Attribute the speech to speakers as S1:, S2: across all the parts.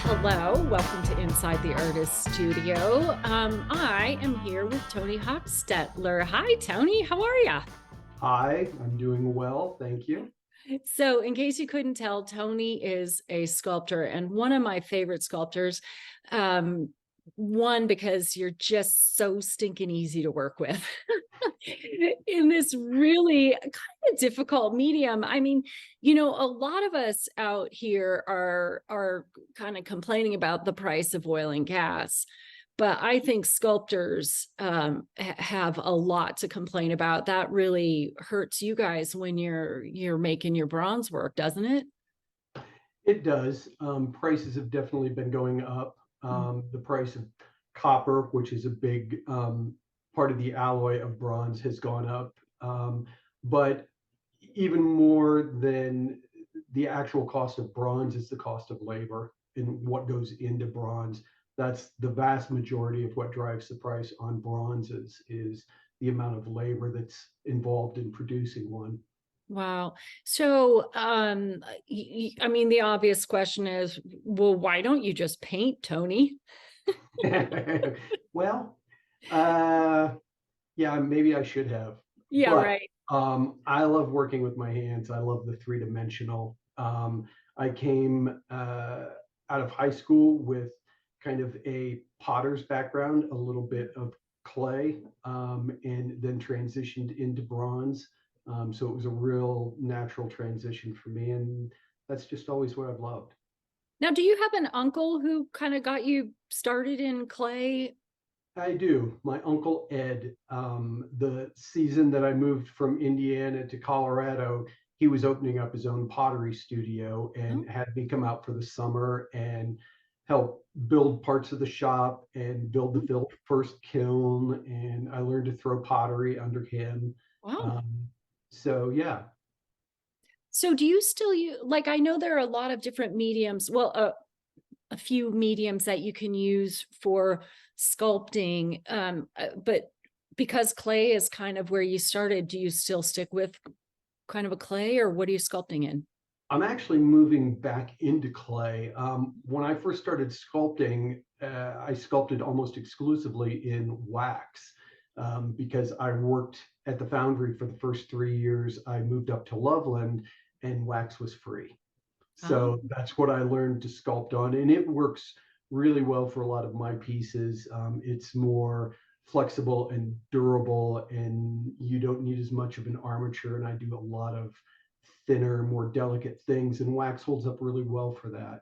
S1: Hello, welcome to Inside the Artist Studio. I am here with Tony Hochstetler. Hi, Tony. How are you?
S2: Hi, I'm doing well, thank you.
S1: So, in case you couldn't tell, Tony is a sculptor and one of my favorite sculptors. Um, one, because you're just so stinking easy to work with in this really kind of difficult medium. I mean, a lot of us out here are kind of complaining about the price of oil and gas. But I think sculptors have a lot to complain about. That really hurts you guys when you're making your bronze work, doesn't it?
S2: It does. Prices have definitely been going up. The price of copper, which is a big part of the alloy of bronze, has gone up. But even more than the actual cost of bronze is the cost of labor and what goes into bronze. That's the vast majority of what drives the price on bronzes is the amount of labor that's involved in producing one.
S1: Wow. So, I mean, the obvious question is, well, why don't you just paint, Tony?
S2: Well, uh, yeah, maybe I should have,
S1: Yeah,
S2: but
S1: right.
S2: I love working with my hands. I love the three-dimensional. I came out of high school with kind of a potter's background, a little bit of clay, and then transitioned into bronze. So it was a real natural transition for me, and that's just always what I've loved.
S1: Now, do you have an uncle who kind of got you started in clay?
S2: I do. My uncle Ed, the season that I moved from Indiana to Colorado, he was opening up his own pottery studio
S1: Oh,
S2: and had me come out for the summer and help build parts of the shop and build the first kiln. And I learned to throw pottery under him.
S1: wow.
S2: Um, so, yeah,
S1: So do you still use, like, I know there are a lot of different mediums, well, a few mediums that you can use for sculpting, but because clay is kind of where you started, do you still stick with kind of a clay, or what are you sculpting in?
S2: I'm actually moving back into clay. When I first started sculpting, I sculpted almost exclusively in wax because I worked at the foundry for the first 3 years. I moved up to Loveland and wax was free.
S1: Oh,
S2: So that's what I learned to sculpt on. And it works really well for a lot of my pieces. It's more flexible and durable, and you don't need as much of an armature. And I do a lot of thinner, more delicate things, and wax holds up really well for that.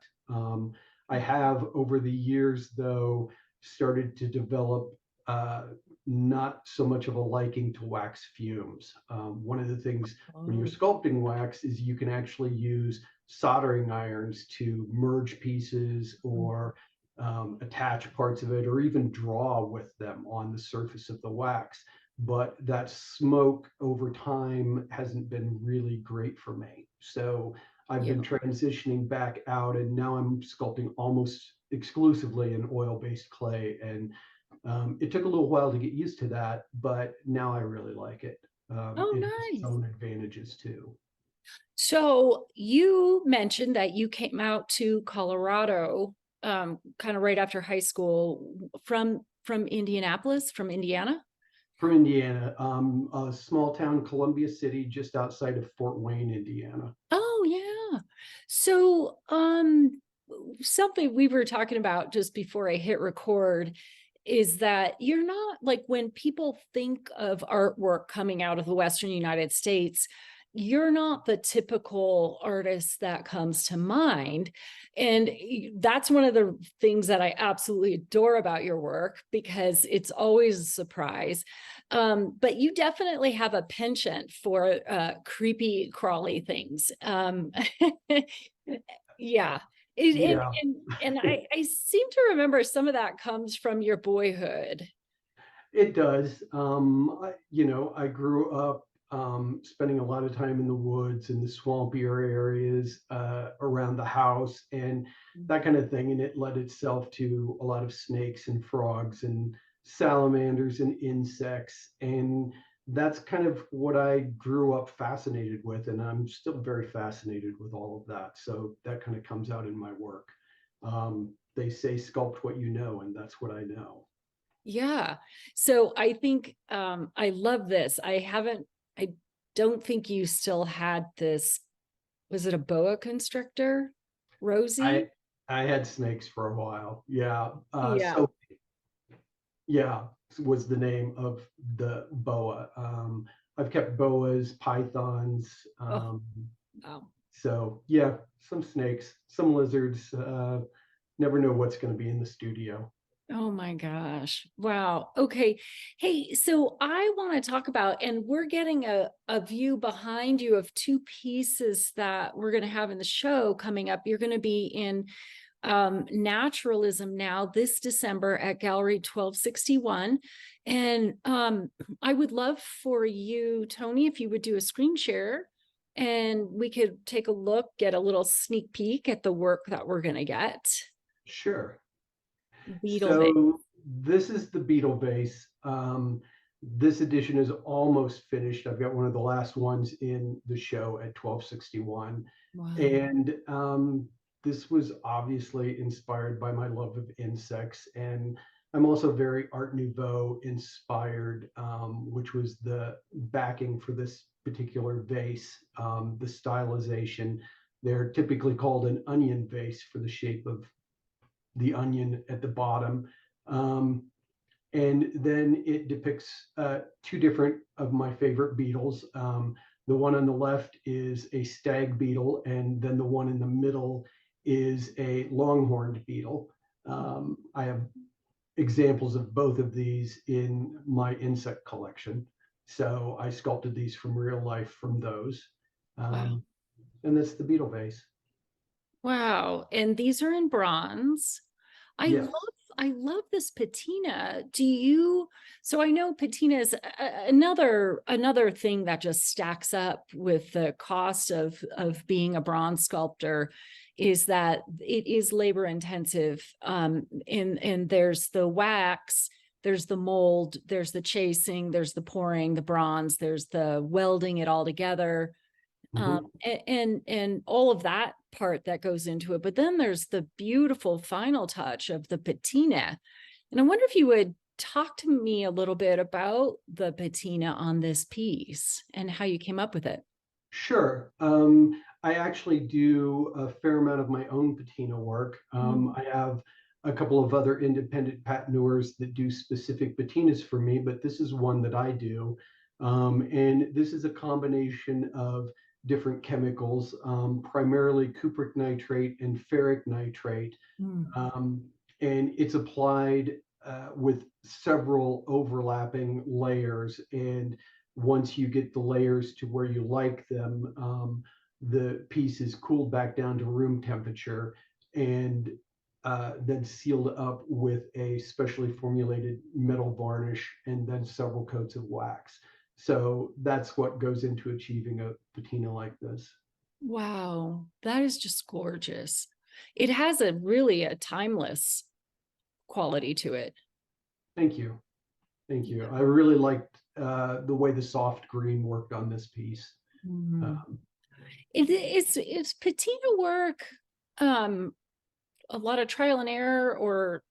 S2: I have over the years, though, started to develop uh, not so much of a liking to wax fumes. One of the things when you're
S1: oh,
S2: sculpting wax is you can actually use soldering irons to merge pieces or attach parts of it or even draw with them on the surface of the wax. But that smoke over time hasn't been really great for me. So I've
S1: yeah.
S2: been transitioning back out and now I'm sculpting almost exclusively in oil-based clay. And it took a little while to get used to that, but now I really like it.
S1: Oh,
S2: It has its
S1: nice.
S2: own advantages too.
S1: So you mentioned that you came out to Colorado, kind of right after high school, from Indianapolis, from Indiana.
S2: From Indiana, a small town, Columbia City, just outside of Fort Wayne, Indiana.
S1: Oh, yeah. So, something we were talking about just before I hit record is that you're not, like, when people think of artwork coming out of the Western United States, you're not the typical artist that comes to mind. And that's one of the things that I absolutely adore about your work because it's always a surprise. But you definitely have a penchant for creepy, crawly things. Yeah.
S2: Yeah,
S1: And I seem to remember some of that comes from your boyhood.
S2: it does. I grew up spending a lot of time in the woods and the swampier areas around the house and that kind of thing. And it led itself to a lot of snakes and frogs and salamanders and insects. And that's kind of what I grew up fascinated with. And I'm still very fascinated with all of that. So that kind of comes out in my work. They say sculpt what you know, and that's what I know.
S1: Yeah. So I think I love this. I don't think you still had this, was it a boa constrictor,
S2: I
S1: Rosie?
S2: I had snakes for a while. Yeah.
S1: Yeah.
S2: So yeah, was the name of the boa. I've kept boas, pythons.
S1: Oh, wow.
S2: So yeah, some snakes, some lizards. Never know what's going to be in the studio.
S1: Oh my gosh. Wow. Okay. Hey, so I want to talk about, and we're getting a view behind you of two pieces that we're going to have in the show coming up. You're going to be in Naturalism now this December at Gallery 1261. And I would love for you, Tony, if you would do a screen share and we could take a look, get a little sneak peek at the work that we're going to get.
S2: Sure.
S1: Beetle Bay.
S2: So this is the beetle vase. This edition is almost finished. I've got one of the last ones in the show at 1261.
S1: Wow.
S2: And this was obviously inspired by my love of insects. And I'm also very Art Nouveau inspired, which was the backing for this particular vase, the stylization. They're typically called an onion vase for the shape of the onion at the bottom. And then it depicts two different of my favorite beetles. The one on the left is a stag beetle, and then the one in the middle is a longhorned beetle. I have examples of both of these in my insect collection. So I sculpted these from real life from those.
S1: Wow.
S2: And that's the beetle vase.
S1: Wow. And these are in bronze. I love
S2: Yes.
S1: I love this patina. Do you, so I know patina is another thing that just stacks up with the cost of being a bronze sculptor is that it is labor intensive. And there's the wax, there's the mold, there's the chasing, there's the pouring, the bronze, there's the welding it all together,
S2: Mhm.
S1: and all of that part that goes into it. But then there's the beautiful final touch of the patina. And I wonder if you would talk to me a little bit about the patina on this piece and how you came up with it.
S2: Sure. I actually do a fair amount of my own patina work.
S1: Mm.
S2: I have a couple of other independent patineurs that do specific patinas for me, but this is one that I do. And this is a combination of different chemicals, primarily cupric nitrate and ferric nitrate.
S1: Mm.
S2: Um, and it's applied with several overlapping layers. And once you get the layers to where you like them, the piece is cooled back down to room temperature and then sealed up with a specially formulated metal varnish and then several coats of wax. So that's what goes into achieving a patina like this.
S1: Wow, that is just gorgeous. It has a really a timeless quality to it.
S2: Thank you. Thank you.
S1: Yeah.
S2: I really liked the way the soft green worked on this piece.
S1: Mhm.
S2: Um,
S1: It's patina work, um, a lot of trial and error, or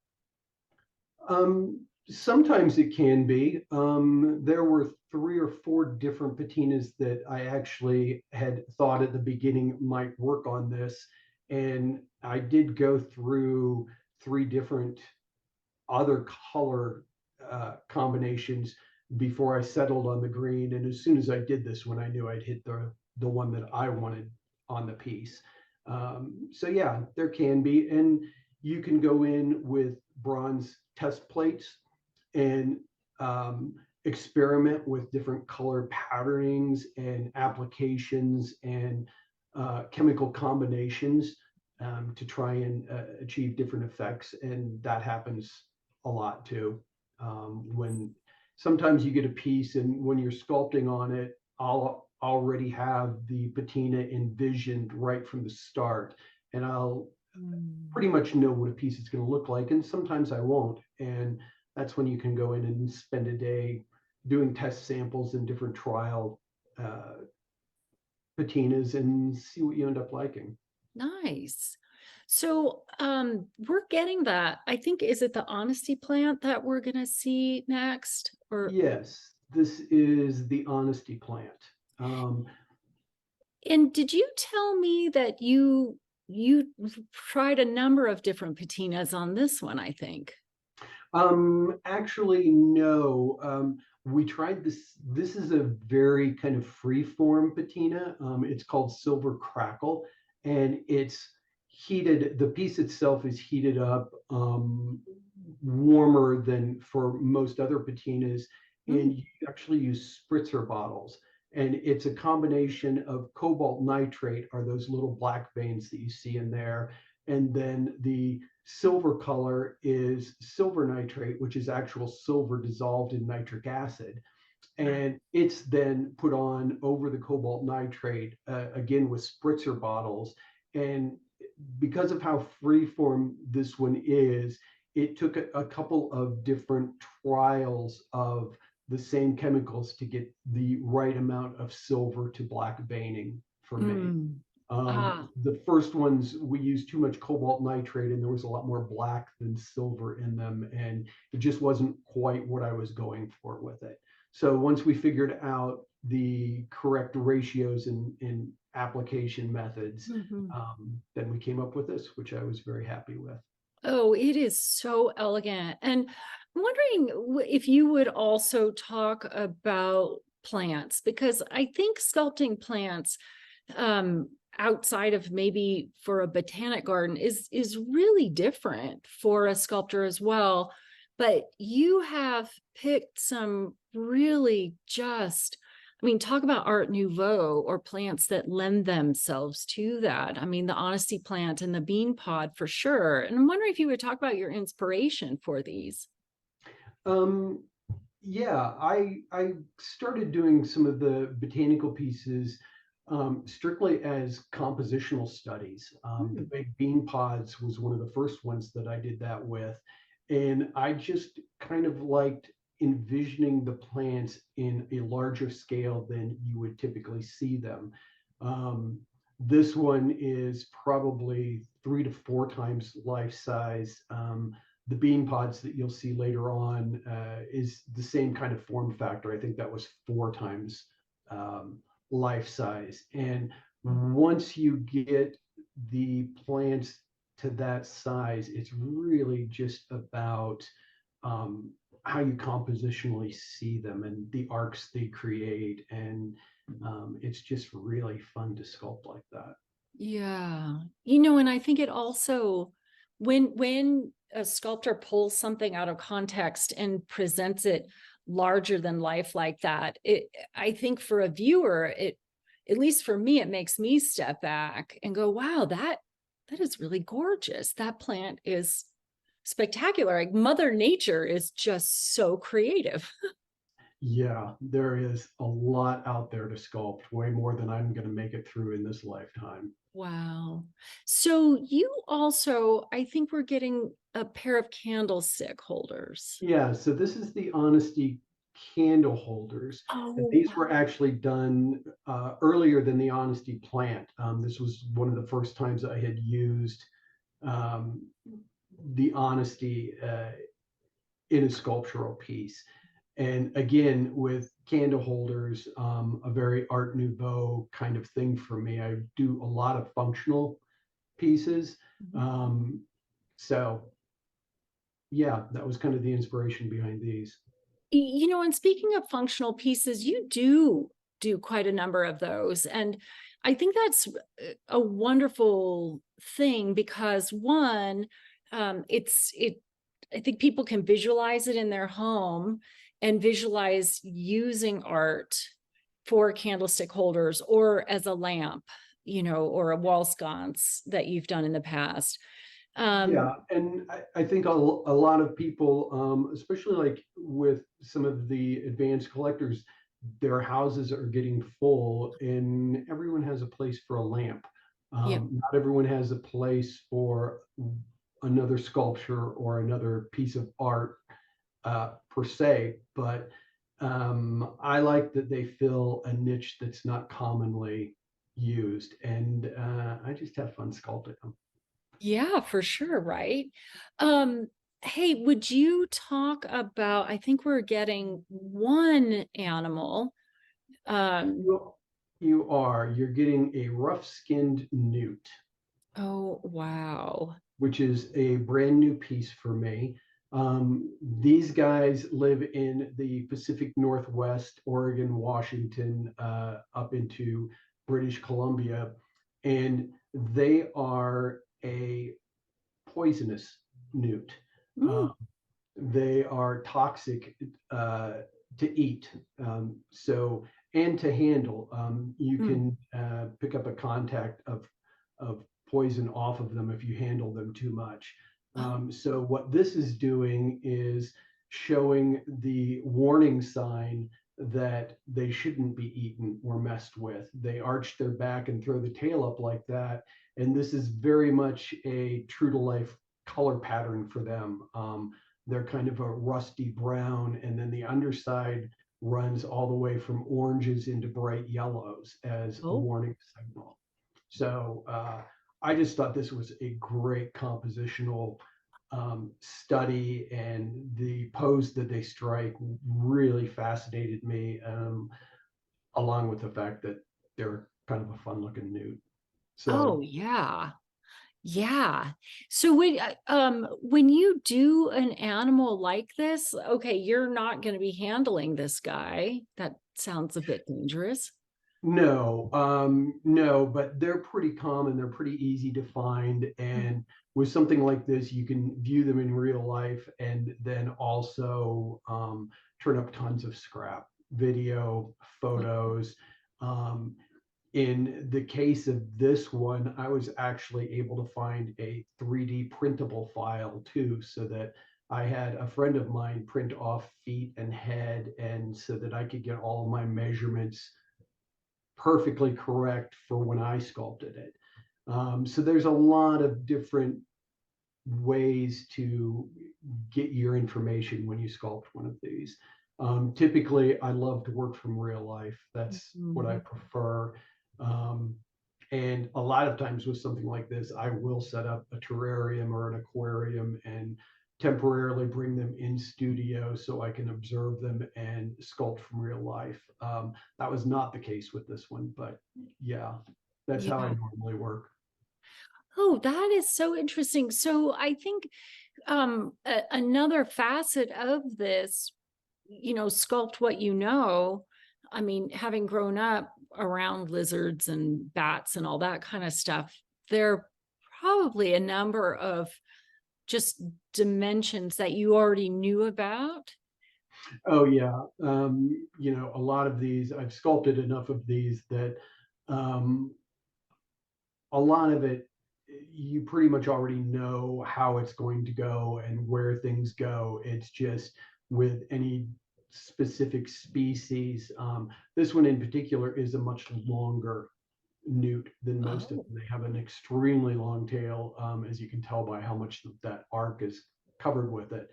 S2: Sometimes it can be. There were 3 or 4 different patinas that I actually had thought at the beginning might work on this. And I did go through 3 different other color combinations before I settled on the green. And as soon as I did this one, I knew I'd hit the one that I wanted on the piece. So yeah, there can be, and you can go in with bronze test plates and experiment with different color patternings and applications and chemical combinations to try and achieve different effects. And that happens a lot too. When sometimes you get a piece and when you're sculpting on it, I'll already have the patina envisioned right from the start. And I'll
S1: mm,
S2: pretty much know what a piece is going to look like. And sometimes I won't. And that's when you can go in and spend a day doing test samples and different trial patinas and see what you end up liking.
S1: nice. So we're getting that. I think, is it the honesty plant that we're gonna see next? Or
S2: Yes, this is the honesty plant. Um,
S1: and did you tell me that you tried a number of different patinas on this one, I think.
S2: Actually, no. We tried this. This is a very kind of free form patina. It's called Silver Crackle, and it's heated. The piece itself is heated up warmer than for most other patinas, and
S1: Mm,
S2: you actually use spritzer bottles. And it's a combination of cobalt nitrate, are those little black veins that you see in there, and then the silver color is silver nitrate, which is actual silver dissolved in nitric acid.
S1: wow.
S2: And it's then put on over the cobalt nitrate, again with spritzer bottles. And because of how freeform this one is, it took a couple of different trials of the same chemicals to get the right amount of silver to black veining for me.
S1: Mm. Ah,
S2: The first ones, we used too much cobalt nitrate and there was a lot more black than silver in them. And it just wasn't quite what I was going for with it. So once we figured out the correct ratios and application methods,
S1: mhm.
S2: then we came up with this, which I was very happy with.
S1: Oh, it is so elegant. And I'm wondering if you would also talk about plants, because I think sculpting plants um outside of maybe for a botanic garden is really different for a sculptor as well. But you have picked some really just, I mean, talk about Art Nouveau or plants that lend themselves to that. I mean, the honesty plant and the bean pod for sure. And I'm wondering if you would talk about your inspiration for these.
S2: Um, yeah, I started doing some of the botanical pieces strictly as compositional studies. The
S1: Hmm.
S2: big bean pods was one of the first ones that I did that with, and I just kind of liked envisioning the plants in a larger scale than you would typically see them. Um, this one is probably 3 to 4 times life size. The bean pods that you'll see later on is the same kind of form factor. I think that was 4 times um, life size. And once you get the plants to that size, it's really just about um, how you compositionally see them and the arcs they create. And it's just really fun to sculpt like that.
S1: Yeah. And I think it also, when a sculptor pulls something out of context and presents it larger than life like that, I think for a viewer, at least for me, it makes me step back and go, wow, that is really gorgeous. That plant is spectacular. Like Mother Nature is just so creative.
S2: Yeah, there is a lot out there to sculpt, way more than I'm going to make it through in this lifetime.
S1: Wow. So you also, I think we're getting a pair of candlestick holders.
S2: Yeah, so this is the Honesty candle holders. And
S1: Oh,
S2: these
S1: wow.
S2: were actually done earlier than the Honesty plant. This was one of the first times I had used um, the Honesty in a sculptural piece. And again, with candle holders, a very Art Nouveau kind of thing for me. I do a lot of functional pieces.
S1: Mhm.
S2: Um, so yeah, that was kind of the inspiration behind these.
S1: And speaking of functional pieces, you do quite a number of those. And I think that's a wonderful thing because one, I think people can visualize it in their home and visualize using art for candlestick holders or as a lamp, or a wall sconce that you've done in the past. Um,
S2: Yeah, and I think a lot of people, especially like with some of the advanced collectors, their houses are getting full and everyone has a place for a lamp.
S1: yeah.
S2: Not everyone has a place for another sculpture or another piece of art per se, but I like that they fill a niche that's not commonly used, and I just have fun sculpting them.
S1: Yeah, for sure, right? Um, hey, would you talk about, I think we're getting one animal. Um,
S2: You, you're getting a rough-skinned newt,
S1: oh, wow.
S2: which is a brand new piece for me. These guys live in the Pacific Northwest, Oregon, Washington, up into British Columbia, and they are a poisonous newt. Uh,
S1: Mm,
S2: they are toxic uh, to eat, so and to handle. You
S1: mm.
S2: can pick up a contact of poison off of them if you handle them too much.
S1: Oh,
S2: So what this is doing is showing the warning sign that they shouldn't be eaten or messed with. They arch their back and throw the tail up like that, and this is very much a true to life color pattern for them. They're kind of a rusty brown, and then the underside runs all the way from oranges into bright yellows as a
S1: oh,
S2: warning signal. So I just thought this was a great compositional study, and the pose that they strike really fascinated me, along with the fact that they're kind of a fun looking newt.
S1: oh,
S2: So
S1: yeah. Yeah. So when you do an animal like this, okay, you're not going to be handling this guy. That sounds a bit dangerous.
S2: no, no, but they're pretty common. They're pretty easy to find.
S1: Mm.
S2: And with something like this, you can view them in real life and then also turn up tons of scrap, video,
S1: Yeah.
S2: photos. Um, in the case of this one, I was actually able to find a 3D printable file too, so that I had a friend of mine print off feet and head, and so that I could get all of my measurements perfectly correct for when I sculpted it. So there's a lot of different ways to get your information when you sculpt one of these. Typically, I love to work from real life. That's what I
S1: Mhm.
S2: prefer. Um, and a lot of times with something like this, I will set up a terrarium or an aquarium and temporarily bring them in studio so I can observe them and sculpt from real life. That was not the case with this one, but yeah, that's how I
S1: Yeah.
S2: normally work.
S1: Oh, that is so interesting. So I think another facet of this, sculpt what you know. I mean, having grown up around lizards and bats and all that kind of stuff, there are probably a number of just dimensions that you already knew about.
S2: Oh yeah, a lot of these I've sculpted enough of these that um, a lot of it you pretty much already know how it's going to go and where things go. It's just with any specific species. This one in particular is a much longer newt than most of
S1: Oh,
S2: them. They have an extremely long tail, as you can tell by how much that arc is covered with it.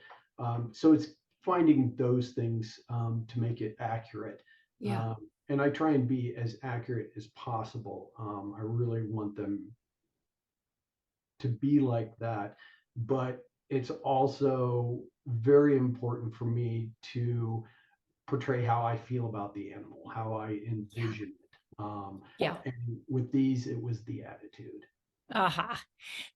S2: So it's finding those things to make it accurate.
S1: yeah.
S2: Um, and I try and be as accurate as possible. I really want them to be like that, but it's also very important for me to portray how I feel about the animal, how I
S1: Yeah.
S2: envision it.
S1: Yeah.
S2: And with these, it was the attitude.
S1: Aha.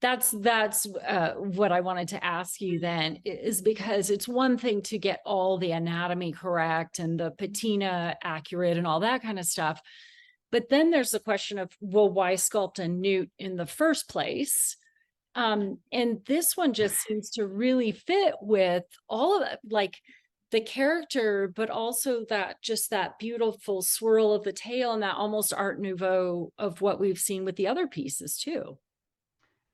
S1: That's what I wanted to ask you then, is because it's one thing to get all the anatomy correct and the patina accurate and all that kind of stuff. But then there's the question of, well, why sculpt a newt in the first place? And this one just seems to really fit with all of it, like the character, but also that beautiful swirl of the tail and that almost Art Nouveau of what we've seen with the other pieces too.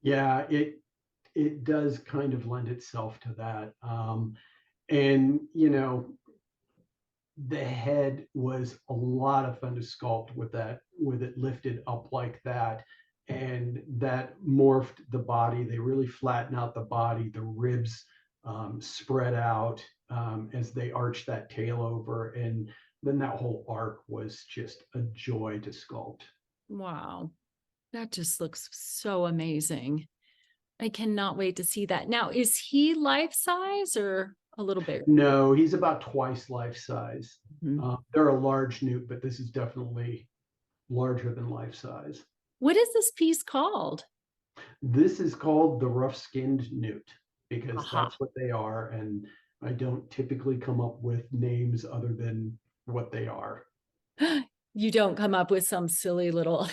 S2: Yeah, it does kind of lend itself to that. And the head was a lot of fun to sculpt with that, with it lifted up like that. And that morphed the body. They really flatten out the body. The ribs spread out as they arch that tail over. And then that whole arc was just a joy to sculpt.
S1: Wow. That just looks so amazing. I cannot wait to see that. Now, is he life size or a little bigger?
S2: No, he's about twice life size.
S1: Mhm.
S2: They're a large newt, but this is definitely larger than life size.
S1: What is this piece called?
S2: This is called the rough-skinned newt because
S1: Aha.
S2: that's what they are, and I don't typically come up with names other than what they are.
S1: You don't come up with some silly little.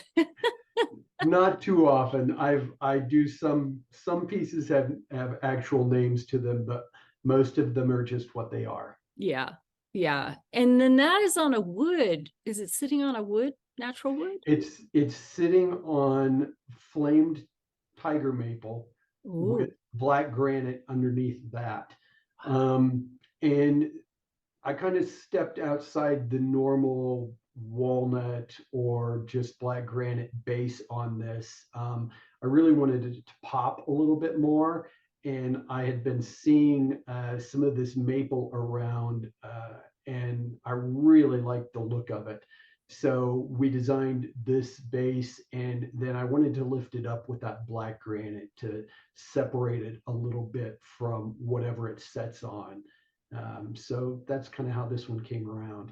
S2: Not too often. I do some pieces have actual names to them, but most of them are just what they are.
S1: Yeah. Yeah. And then that is on a wood. Is it sitting on a wood, natural wood?
S2: It's sitting on flamed tiger maple with
S1: Ooh.
S2: black granite underneath that. And I kind of stepped outside the normal walnut or just black granite base on this. I really wanted it to pop a little bit more. And I had been seeing some of this maple around, and I really liked the look of it. So we designed this base, and then I wanted to lift it up with that black granite to separate it a little bit from whatever it sets on. So that's kind of how this one came around.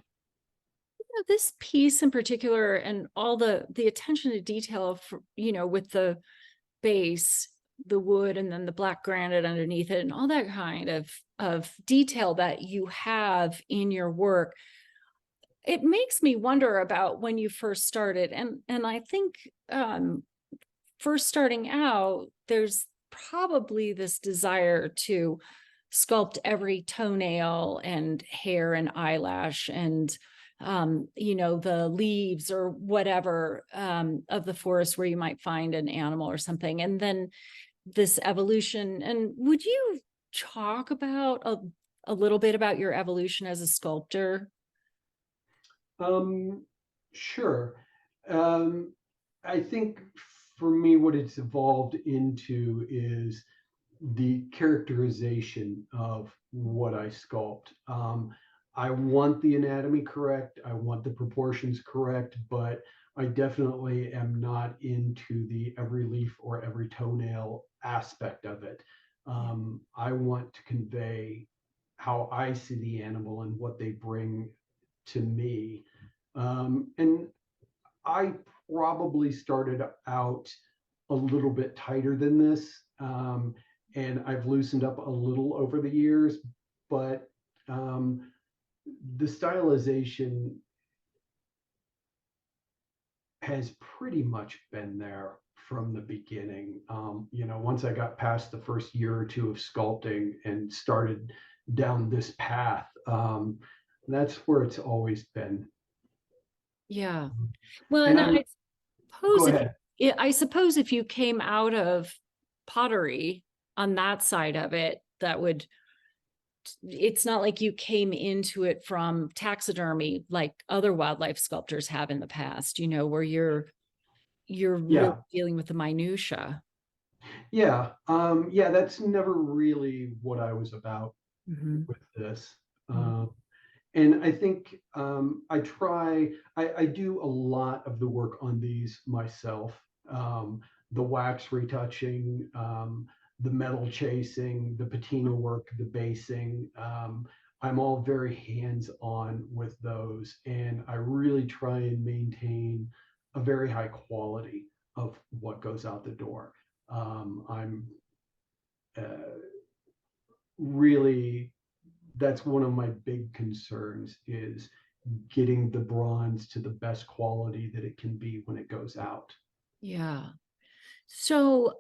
S1: This piece in particular and all the attention to detail for, with the base, the wood, and then the black granite underneath it, and all that kind of detail that you have in your work, it makes me wonder about when you first started. And I think first starting out, there's probably this desire to sculpt every toenail and hair and eyelash and the leaves or whatever of the forest where you might find an animal or something. And then this evolution. And would you talk about a little bit about your evolution as a sculptor?
S2: Sure. Um, I think for me, what it's evolved into is the characterization of what I sculpt. I want the anatomy correct. I want the proportions correct, but I definitely am not into the every leaf or every toenail aspect of it. I want to convey how I see the animal and what they bring to me. And I probably started out a little bit tighter than this. And I've loosened up a little over the years, but the stylization has pretty much been there from the beginning. Once I got past the first year or two of sculpting and started down this path, that's where it's always been.
S1: Yeah. Well,
S2: And
S1: and
S2: I'm, go ahead.
S1: I suppose if you came out of pottery on that side of it, it's not like you came into it from taxidermy like other wildlife sculptors have in the past, where you're really
S2: Yeah.
S1: dealing with the minutia.
S2: Yeah. Yeah, that's never really what I was about
S1: Mhm.
S2: with this.
S1: Mhm.
S2: And I think I do a lot of the work on these myself. The wax retouching, the metal chasing, the patina work, the basing. I'm all very hands-on with those, and I really try and maintain a very high quality of what goes out the door. I'm really That's one of my big concerns is getting the bronze to the best quality that it can be when it goes out.
S1: Yeah. So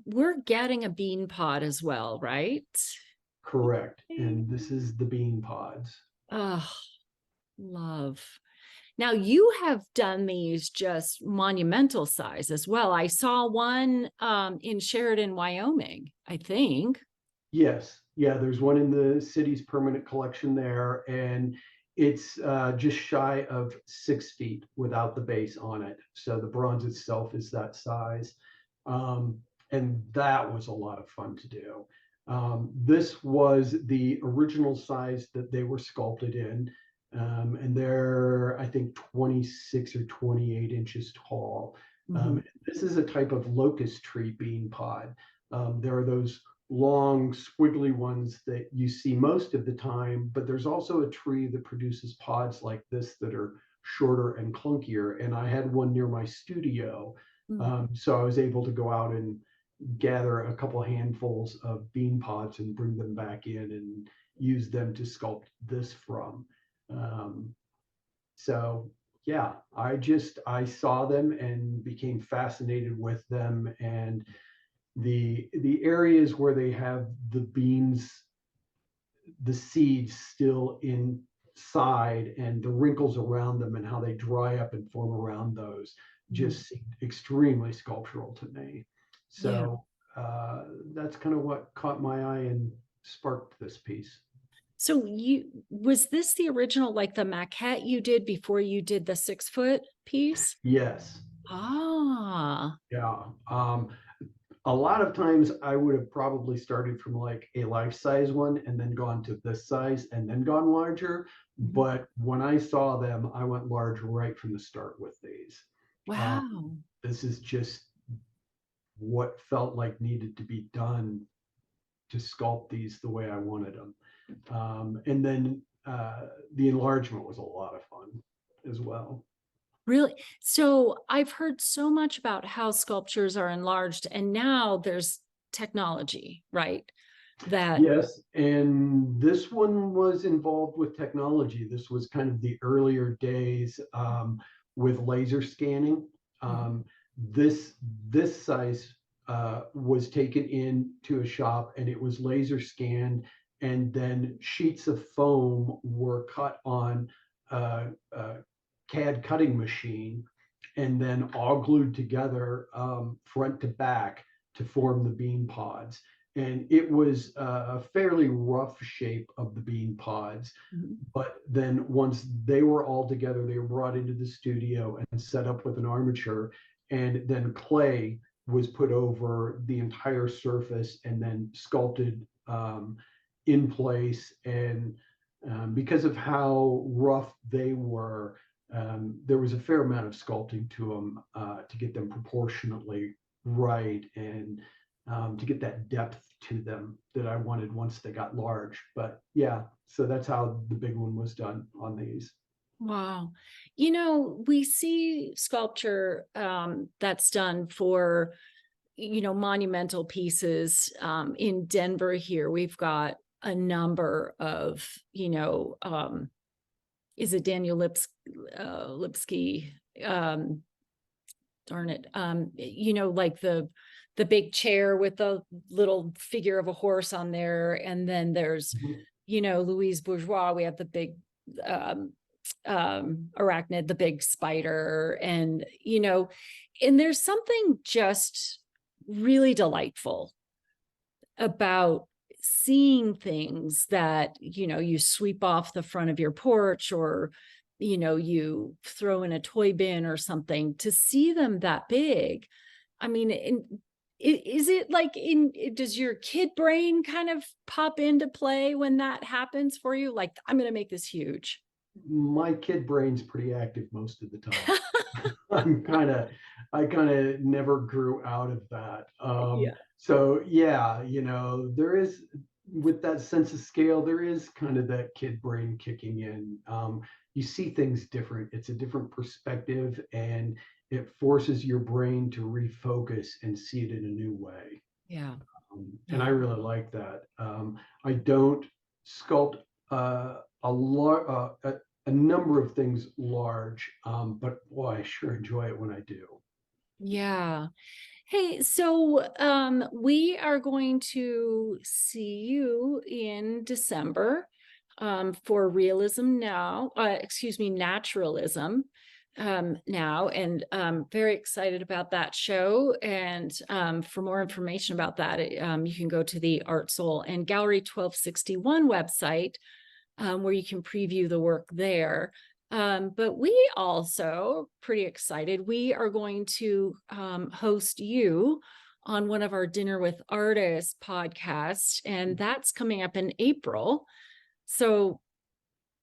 S1: we're getting a bean pod as well, right?
S2: Correct. And this is the bean pods.
S1: Oh, love. Now you have done these just monumental size as well. I saw one in Sheridan, Wyoming, I think.
S2: Yes. Yeah, there's one in the city's permanent collection there, and it's just shy of 6 feet without the base on it. So the bronze itself is that size. Um, and that was a lot of fun to do. This was the original size that they were sculpted in. And they're, I think, 26 or 28 inches tall.
S1: Mhm.
S2: This is a type of locust tree bean pod. There are those long squiggly ones that you see most of the time, but there's also a tree that produces pods like this that are shorter and clunkier. And I had one near my studio.
S1: Mm.
S2: So I was able to go out and gather a couple handfuls of bean pods and bring them back in and use them to sculpt this from. Um, so yeah, I saw them and became fascinated with them, and the areas where they have the beans, the seeds still inside, and the wrinkles around them and how they dry up and form around those just seemed extremely sculptural to me.
S1: Yeah.
S2: So that's kind of what caught my eye and sparked this piece.
S1: So was this the original, like the maquette you did before you did the 6 foot piece?
S2: Yes.
S1: Ah.
S2: Yeah. A lot of times I would have probably started from like a life size one and then gone to this size and then gone larger.
S1: Mhm.
S2: But when I saw them, I went large right from the start with these. Um,
S1: Wow.
S2: this is just what felt like needed to be done to sculpt these the way I wanted them. And then the enlargement was a lot of fun as well.
S1: Really? So I've heard so much about how sculptures are enlarged, and now there's technology, right? That
S2: Yes, and this one was involved with technology. This was kind of the earlier days with laser scanning.
S1: Mhm.
S2: Um, this size was taken into a shop and it was laser scanned, and then sheets of foam were cut on a CAD cutting machine, and then all glued together front to back to form the bean pods. And it was a fairly rough shape of the bean pods.
S1: Mhm.
S2: But then once they were all together, they were brought into the studio and set up with an armature. And then clay was put over the entire surface and then sculpted in place. And because of how rough they were, there was a fair amount of sculpting to them to get them proportionately right, and to get that depth to them that I wanted once they got large. But yeah, so that's how the big one was done on these.
S1: Wow. We see sculpture that's done for, monumental pieces in Denver here. We've got a number of, is it Daniel Lipsky? Darn it. Like the big chair with the little figure of a horse on there. And then there's,
S2: Mhm.
S1: Louise Bourgeois. We have the big um, arachnid, the big spider, and there's something just really delightful about seeing things that you sweep off the front of your porch, or you throw in a toy bin or something, to see them that big. I mean, is it like does your kid brain kind of pop into play when that happens for you, like, I'm going to make this huge?
S2: My kid brain's pretty active most of the time. I'm kind of, I kind of never grew out of that.
S1: Yeah.
S2: So yeah, there is, with that sense of scale, there is kind of that kid brain kicking in. You see things different. It's a different perspective, and it forces your brain to refocus and see it in a new way.
S1: Yeah.
S2: And
S1: Yeah.
S2: I really like that. I don't sculpt a number of things large, but boy, I sure enjoy it when I do.
S1: Yeah. Hey, so we are going to see you in December for Realism now, excuse me, Naturalism now, and very excited about that show. And for more information about that, you can go to the ArtSol and Gallery 1261 website, where you can preview the work there. But we also pretty excited. We are going to host you on one of our Dinner with Artists podcasts, and that's coming up in April. So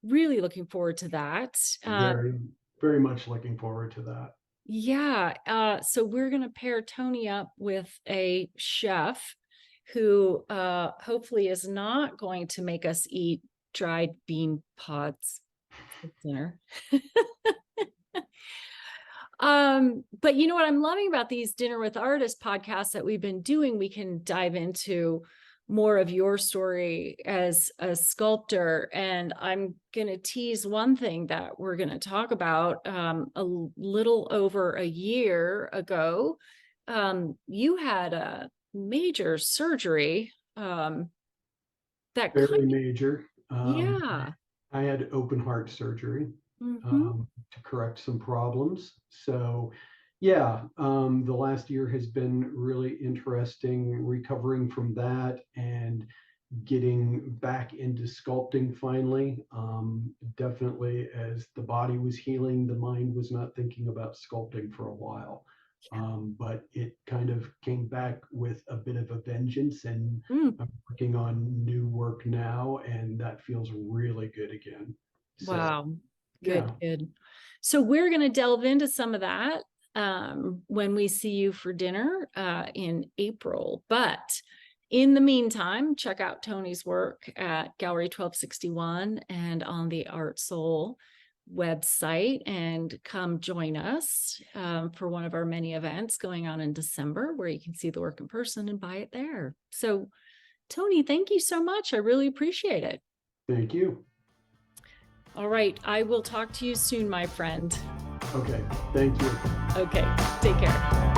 S1: really looking forward to that.
S2: Very, very much looking forward to that.
S1: Yeah. So we're going to pair Tony up with a chef who hopefully is not going to make us eat dried bean pods for dinner. But you know what I'm loving about these Dinner with Artists podcasts that we've been doing, we can dive into more of your story as a sculptor. And I'm going to tease one thing that we're going to talk about. A little over a year ago, you had a major surgery that
S2: Very major.
S1: yeah.
S2: I had open heart surgery
S1: Mm-hmm.
S2: to correct some problems. So, yeah, the last year has been really interesting recovering from that and getting back into sculpting finally. Definitely, as the body was healing, the mind was not thinking about sculpting for a while. But it kind of came back with a bit of a vengeance, and
S1: Mm.
S2: I'm working on new work now, and that feels really good again. So,
S1: Wow. Good,
S2: yeah,
S1: good. So we're going to delve into some of that when we see you for dinner in April. But in the meantime, check out Tony's work at Gallery 1261 and on the ArtSol website, and come join us for one of our many events going on in December where you can see the work in person and buy it there. So Tony, thank you so much. I really appreciate it.
S2: thank you.
S1: All right. I will talk to you soon, my friend.
S2: Okay, thank you.
S1: Okay. Take care.